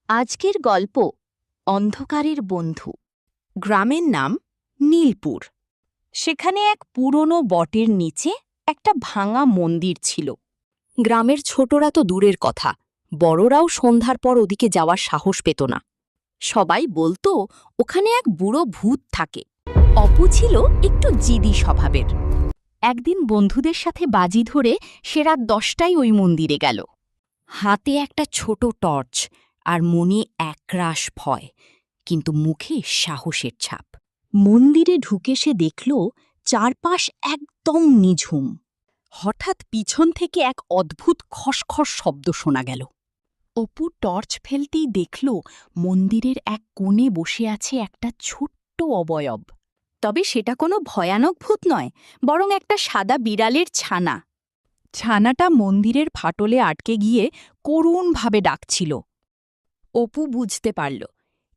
আজকের গল্প অন্ধকারের বন্ধু। গ্রামের নাম নীলপুর। সেখানে এক পুরনো বটের নিচে একটা ভাঙা মন্দির ছিল। গ্রামের ছোটরা তো দূরের কথা, বড়রাও সন্ধ্যার পর ওদিকে যাওয়ার সাহস পেত না। সবাই বলতো ওখানে এক বুড়ো ভূত থাকে। অপু ছিল একটু জিদি স্বভাবের। একদিন বন্ধুদের সাথে বাজি ধরে সে রাত 10টায় ওই মন্দিরে গেল। হাতে একটা ছোট টর্চ আর মনে একরাশ ভয়, কিন্তু মুখে সাহসের ছাপ। মন্দিরে ঢুকে সে দেখল চারপাশ একদম নিঝুম। হঠাৎ পিছন থেকে এক অদ্ভুত খসখস শব্দ শোনা গেল। অপু টর্চ ফেলতেই দেখল মন্দিরের এক কোণে বসে আছে একটা ছোট্ট অবয়ব। তবে সেটা কোনো ভয়ানক ভূত নয়, বরং একটা সাদা বিড়ালের ছানা। ছানাটা মন্দিরের ফাটলে আটকে গিয়ে করুণভাবে ডাকছিল। অপু বুঝতে পারল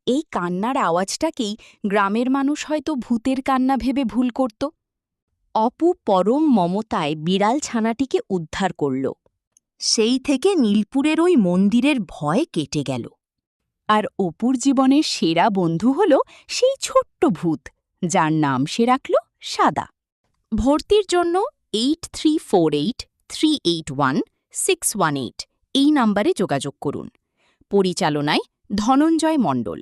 এই কান্নার আওয়াজটাকেই গ্রামের মানুষ হয়তো ভূতের কান্না ভেবে ভুল করত। অপু পরম মমতায় বিড়াল ছানাটিকে উদ্ধার করল। সেই থেকে নীলপুরের ওই মন্দিরের ভয় কেটে গেল। আর অপুর জীবনের সেরা বন্ধু হল সেই ছোট্ট ভূত, যার নাম সে রাখল সাদা। ভর্তির জন্য 8348381618 এই নাম্বারে যোগাযোগ করুন। পরিচালনায় ধনঞ্জয় মণ্ডল।